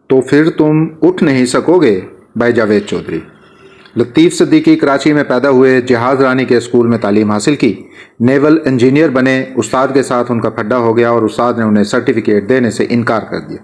तो फिर तुम उठ नहीं सकोगे। बाय जावेद चौधरी। लतीफ़ सिद्दीकी कराची में पैदा हुए, जहाज़ रानी के स्कूल में तालीम हासिल की, नेवल इंजीनियर बने। उस्ताद के साथ उनका फड्डा हो गया और उस्ताद ने उन्हें सर्टिफिकेट देने से इनकार कर दिया।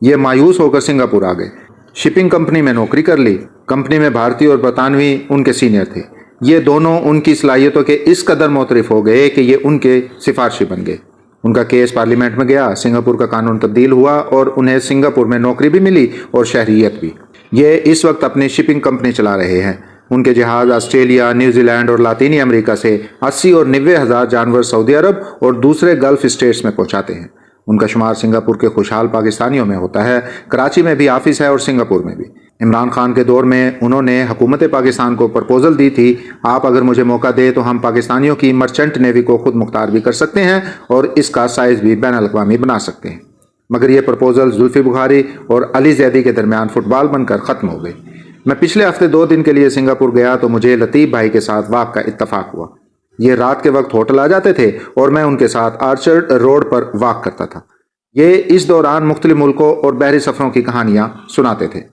ये मायूस होकर सिंगापुर आ गए। शिपिंग कंपनी में नौकरी कर ली। कंपनी में भारतीय और बरतानवी उनके सीनियर थे। ये दोनों उनकी सलाहियतों के इस कदर मोतरफ हो गए कि ये उनके सिफारशी बन गए। उनका केस पार्लियामेंट में गया, सिंगापुर का कानून तब्दील हुआ और उन्हें सिंगापुर में नौकरी भी मिली और शहरियत भी। ये इस वक्त अपनी शिपिंग कंपनी चला रहे हैं। उनके जहाज़ ऑस्ट्रेलिया, न्यूजीलैंड और लातीनी अमेरिका से 80 और 90 हज़ार जानवर सऊदी अरब और दूसरे गल्फ स्टेट्स में पहुंचाते हैं। उनका शुमार सिंगापुर के खुशहाल पाकिस्तानियों में होता है। कराची में भी ऑफिस है और सिंगापुर में भी। इमरान खान के दौर में उन्होंने हुकूमत पाकिस्तान को प्रपोजल दी थी, आप अगर मुझे मौका दे तो हम पाकिस्तानियों की मर्चेंट नेवी को खुद मुख्तार भी कर सकते हैं और इसका साइज़ भी बैन अल-अक़वामी बना सकते हैं। मगर ये प्रपोजल जुल्फ़ी बुखारी और अली ज़ैदी के दरमियान फुटबॉल बनकर ख़त्म हो गई। मैं पिछले हफ्ते 2 दिन के लिए सिंगापुर गया तो मुझे लतीफ़ भाई के साथ वाक़ का इत्तफ़ाक़ हुआ। ये रात के वक्त होटल आ जाते थे और मैं उनके साथ आर्चर्ड रोड पर वाक़ करता था। ये इस दौरान मुख्तलिफ मुल्कों और बहरी सफ़रों की कहानियाँ सुनाते थे।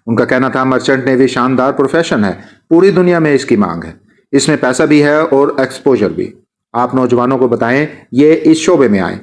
उनका कहना था, मर्चेंट नेवी शानदार प्रोफेशन है, पूरी दुनिया में इसकी मांग है, इसमें पैसा भी है और एक्सपोजर भी। आप नौजवानों को बताएं ये इस शोबे में आए,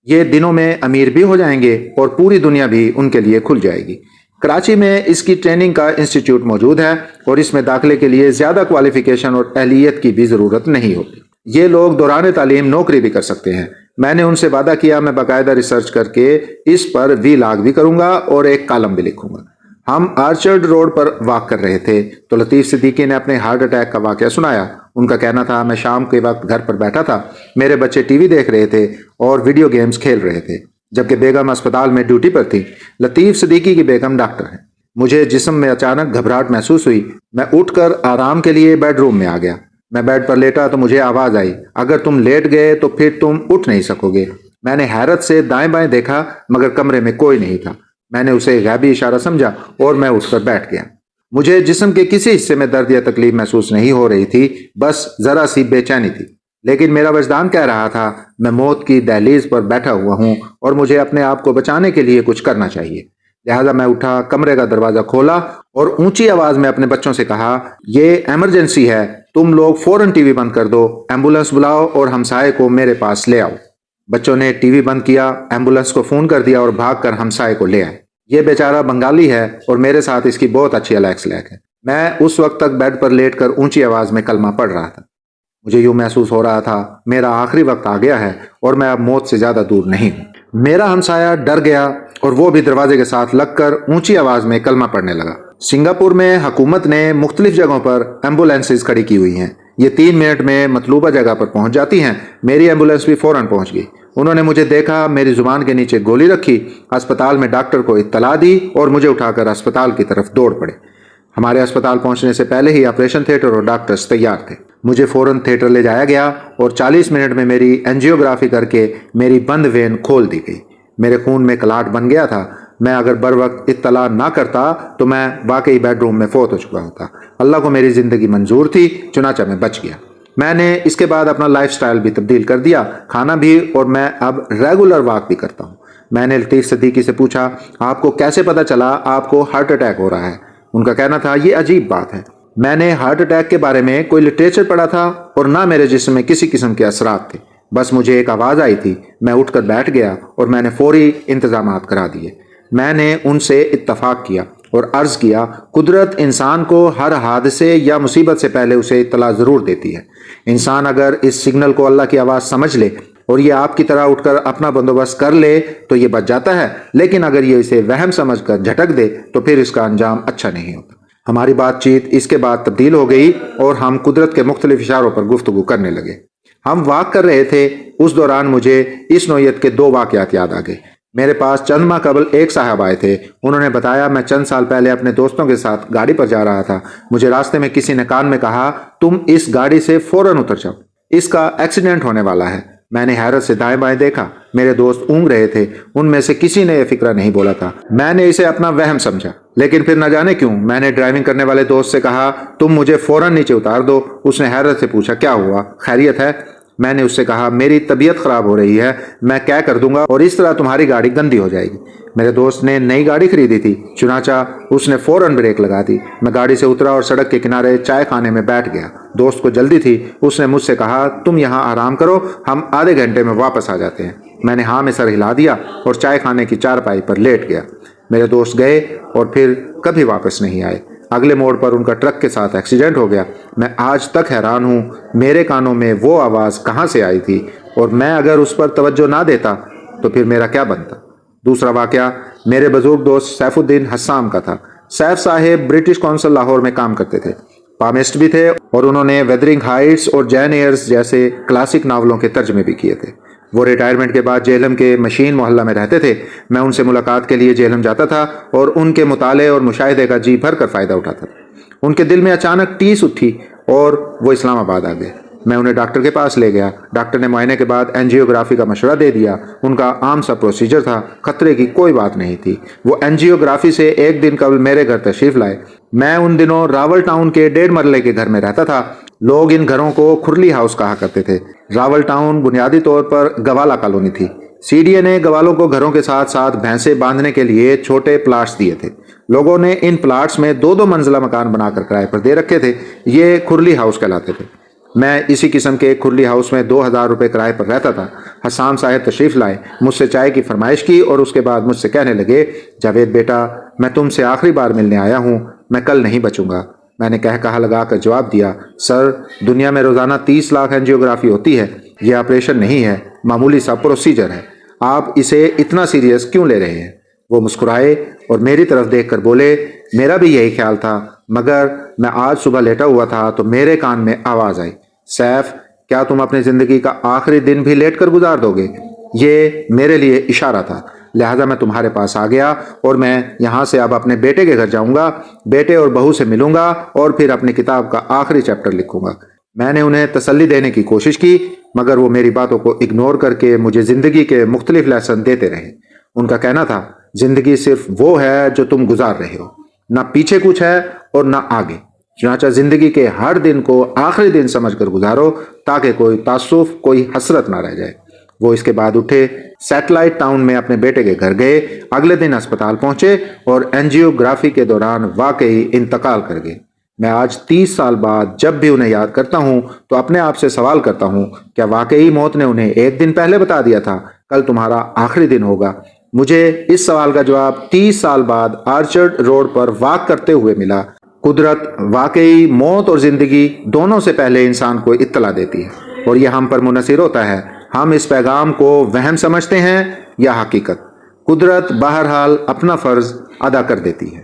ये दिनों में अमीर भी हो जाएंगे और पूरी दुनिया भी उनके लिए खुल जाएगी। कराची में इसकी ट्रेनिंग का इंस्टीट्यूट मौजूद है और इसमें दाखिले के लिए ज़्यादा क्वालिफिकेशन और अहलियत की भी ज़रूरत नहीं होती। ये लोग दौरान तालीम नौकरी भी कर सकते हैं। मैंने उनसे वादा किया मैं बाकायदा रिसर्च करके इस पर वीलॉग भी करूँगा और एक कॉलम भी लिखूँगा। हम आर्चर्ड रोड पर वाक कर रहे थे तो लतीफ़ सिद्दीकी ने अपने हार्ट अटैक का वाक़या सुनाया। उनका कहना था, मैं शाम के वक्त घर पर बैठा था, मेरे बच्चे टीवी देख रहे थे और वीडियो गेम्स खेल रहे थे, जबकि बेगम अस्पताल में ड्यूटी पर थी। लतीफ़ सिद्दीकी की बेगम डॉक्टर है। मुझे जिस्म में अचानक घबराहट महसूस हुई। मैं उठकर आराम के लिए बेडरूम में आ गया। मैं बेड पर लेटा तो मुझे आवाज़ आई, अगर तुम लेट गए तो फिर तुम उठ नहीं सकोगे। मैंने हैरत से दाएं बाएं देखा मगर कमरे में कोई नहीं था। मैंने उसे गैबी इशारा समझा और मैं उठकर बैठ गया। मुझे जिस्म के किसी हिस्से में दर्द या तकलीफ महसूस नहीं हो रही थी, बस ज़रा सी बेचैनी थी। लेकिन मेरा वजदान कह रहा था मैं मौत की दहलीज पर बैठा हुआ हूँ और मुझे अपने आप को बचाने के लिए कुछ करना चाहिए। लिहाजा मैं उठा, कमरे का दरवाज़ा खोला और ऊंची आवाज़ में अपने बच्चों से कहा, ये एमरजेंसी है, तुम लोग फ़ौरन टीवी बंद कर दो, एम्बुलेंस बुलाओ और हमसाये को मेरे पास ले आओ। बच्चों ने टीवी बंद किया, एम्बुलेंस को फ़ोन कर दिया और भागकर हमसाये को ले आए। ये बेचारा बंगाली है और मेरे साथ इसकी बहुत अच्छी अलैक्स-लैक है। मैं उस वक्त तक बेड पर लेटकर ऊंची आवाज़ में कलमा पढ़ रहा था। मुझे यूँ महसूस हो रहा था मेरा आखिरी वक्त आ गया है और मैं अब मौत से ज़्यादा दूर नहीं हूँ। मेरा हमसाया डर गया और वो भी दरवाजे के साथ लगकर ऊंची आवाज़ में कलमा पढ़ने लगा। सिंगापुर में हुकूमत ने मुख्तलिफ जगहों पर एम्बुलेंसेज खड़ी की हुई हैं। ये 3 मिनट में मतलूबा जगह पर पहुंच जाती हैं। मेरी एम्बुलेंस भी फ़ौरन पहुंच गई। उन्होंने मुझे देखा, मेरी ज़ुबान के नीचे गोली रखी, अस्पताल में डॉक्टर को इत्तला दी और मुझे उठाकर अस्पताल की तरफ दौड़ पड़े। हमारे अस्पताल पहुंचने से पहले ही ऑपरेशन थिएटर और डॉक्टर्स तैयार थे। मुझे फ़ौरन थिएटर ले जाया गया और 40 मिनट में मेरी एंजियोग्राफी करके मेरी बंद वेन खोल दी गई। मेरे खून में कलाट बन गया था। मैं अगर बर वक्त इत्तला ना करता तो मैं वाकई बेडरूम में फौत हो चुका होता। अल्लाह को मेरी ज़िंदगी मंजूर थी, चुनाचा मैं बच गया। मैंने इसके बाद अपना लाइफस्टाइल भी तब्दील कर दिया, खाना भी, और मैं अब रेगुलर वॉक भी करता हूँ। मैंने लतीफ़ सिद्दीकी से पूछा, आपको कैसे पता चला आपको हार्ट अटैक हो रहा है? उनका कहना था, ये अजीब बात है, मैंने हार्ट अटैक के बारे में कोई लिटरेचर पढ़ा था और ना मेरे जिस्म में किसी किस्म के असरात थे। बस मुझे एक आवाज़ आई थी, मैं उठकर बैठ गया और मैंने फौरी इंतजामात करा दिए। मैंने उनसे इत्तफाक किया और अर्ज़ किया, कुदरत इंसान को हर हादसे या मुसीबत से पहले उसे इत्तला ज़रूर देती है। इंसान अगर इस सिग्नल को अल्लाह की आवाज़ समझ ले और ये आपकी तरह उठकर अपना बंदोबस्त कर ले तो ये बच जाता है, लेकिन अगर ये इसे वहम समझकर झटक दे तो फिर इसका अंजाम अच्छा नहीं होता। हमारी बातचीत इसके बाद तब्दील हो गई और हम कुदरत के मुख्तलिफ इशारों पर गुफ्तगू करने लगे। हम वाक कर रहे थे, उस दौरान मुझे इस नौयत के 2 वाक़यात याद आ गए। मेरे पास चंद माह कबल एक साहब आए थे। उन्होंने बताया, मैं चंद साल पहले अपने दोस्तों के साथ गाड़ी पर जा रहा था। मुझे रास्ते में किसी ने कान में कहा, तुम इस गाड़ी से फ़ौरन उतर जाओ, इसका एक्सीडेंट होने वाला है। मैंने हैरत से दाएं बाएं देखा, मेरे दोस्त ऊँग रहे थे। उनमें से किसी ने यह फिक्रा नहीं बोला था। मैंने इसे अपना वहम समझा, लेकिन फिर न जाने क्यों मैंने ड्राइविंग करने वाले दोस्त से कहा, तुम मुझे फ़ौरन नीचे उतार दो। उसने हैरत से पूछा, क्या हुआ, खैरियत है? मैंने उससे कहा, मेरी तबीयत ख़राब हो रही है, मैं क्या कर दूंगा और इस तरह तुम्हारी गाड़ी गंदी हो जाएगी। میرے دوست نے نئی گاڑی خریدی تھی، چنانچہ اس نے فوراً بریک لگا دی۔ میں گاڑی سے اترا اور سڑک کے کنارے چائے خانے میں بیٹھ گیا۔ دوست کو جلدی تھی، اس نے مجھ سے کہا تم یہاں آرام کرو، ہم آدھے گھنٹے میں واپس آ جاتے ہیں۔ میں نے ہاں میں سر ہلا دیا اور چائے خانے کی چارپائی پر لیٹ گیا۔ میرے دوست گئے اور پھر کبھی واپس نہیں آئے۔ اگلے موڑ پر ان کا ٹرک کے ساتھ ایکسیڈنٹ ہو گیا۔ میں آج تک حیران ہوں میرے کانوں میں وہ آواز کہاں سے آئی تھی، اور میں اگر اس پر توجہ نہ دیتا تو پھر میرا کیا بنتا۔ دوسرا واقعہ میرے بزرگ دوست سیف الدین حسام کا تھا۔ سیف صاحب برٹش کونسل لاہور میں کام کرتے تھے، پامسٹ بھی تھے، اور انہوں نے ویدرنگ ہائٹس اور جین ایئرز جیسے کلاسک ناولوں کے ترجمے بھی کیے تھے۔ وہ ریٹائرمنٹ کے بعد جہلم کے مشین محلہ میں رہتے تھے۔ میں ان سے ملاقات کے لیے جہلم جاتا تھا اور ان کے مطالعے اور مشاہدے کا جی بھر کر فائدہ اٹھاتا تھا۔ ان کے دل میں اچانک ٹیس اٹھی اور وہ اسلام آباد آ گئے۔ میں انہیں ڈاکٹر کے پاس لے گیا۔ ڈاکٹر نے معائنے کے بعد اینجیوگرافی کا مشورہ دے دیا۔ ان کا عام سا پروسیجر تھا، خطرے کی کوئی بات نہیں تھی۔ وہ اینجیوگرافی سے ایک دن قبل میرے گھر تشریف لائے۔ میں ان دنوں راول ٹاؤن کے 1.5 مرلے کے گھر میں رہتا تھا۔ لوگ ان گھروں کو کھرلی ہاؤس کہا کرتے تھے۔ راول ٹاؤن بنیادی طور پر گوالا کالونی تھی۔ سی ڈی اے نے گوالوں کو گھروں کے ساتھ ساتھ بھینسیں باندھنے کے لیے چھوٹے پلاٹس دیے تھے۔ لوگوں نے ان پلاٹس میں 2 منزلہ مکان بنا کر کرائے پر دے رکھے تھے۔ یہ کھرلی ہاؤس کہلاتے تھے۔ میں اسی قسم کے کھرلی ہاؤس میں 2000 روپے کرائے پر رہتا تھا۔ حسام صاحب تشریف لائے، مجھ سے چائے کی فرمائش کی اور اس کے بعد مجھ سے کہنے لگے جاوید بیٹا، میں تم سے آخری بار ملنے آیا ہوں، میں کل نہیں بچوں گا۔ میں نے کہا لگا کر جواب دیا، سر دنیا میں روزانہ 30 لاکھ اینجیوگرافی ہوتی ہے، یہ آپریشن نہیں ہے، معمولی سا پروسیجر ہے، آپ اسے اتنا سیریس کیوں لے رہے ہیں؟ وہ مسکرائے اور میری طرف دیکھ کر بولے میرا بھی یہی خیال تھا، مگر میں آج صبح لیٹا ہوا تھا تو میرے کان میں آواز آئی، سیف کیا تم اپنی زندگی کا آخری دن بھی لیٹ کر گزار دو گے؟ یہ میرے لیے اشارہ تھا، لہٰذا میں تمہارے پاس آ گیا اور میں یہاں سے اب اپنے بیٹے کے گھر جاؤں گا، بیٹے اور بہو سے ملوں گا اور پھر اپنی کتاب کا آخری چیپٹر لکھوں گا۔ میں نے انہیں تسلی دینے کی کوشش کی، مگر وہ میری باتوں کو اگنور کر کے مجھے زندگی کے مختلف لیسن دیتے رہے۔ ان کا کہنا تھا زندگی صرف وہ ہے جو تم گزار رہے ہو، نہ پیچھے کچھ ہے اور نہ آگے، چنانچہ زندگی کے ہر دن کو آخری دن سمجھ کر گزارو تاکہ کوئی تعصف، کوئی حسرت نہ رہ جائے۔ وہ اس کے بعد اٹھے، سیٹلائٹ ٹاؤن میں اپنے بیٹے کے گھر گئے، اگلے دن اسپتال پہنچے اور اینجیوگرافی کے دوران واقعی انتقال کر گئے۔ میں آج 30 سال بعد جب بھی انہیں یاد کرتا ہوں تو اپنے آپ سے سوال کرتا ہوں کیا واقعی موت نے انہیں ایک دن پہلے بتا دیا تھا کل تمہارا آخری دن ہوگا؟ مجھے اس سوال کا جواب 30 سال بعد آرچرڈ روڈ پر واک کرتے ہوئے ملا۔ قدرت واقعی موت اور زندگی دونوں سے پہلے انسان کو اطلاع دیتی ہے، اور یہ ہم پر منحصر ہوتا ہے ہم اس پیغام کو وہم سمجھتے ہیں یا حقیقت۔ قدرت بہرحال اپنا فرض ادا کر دیتی ہے۔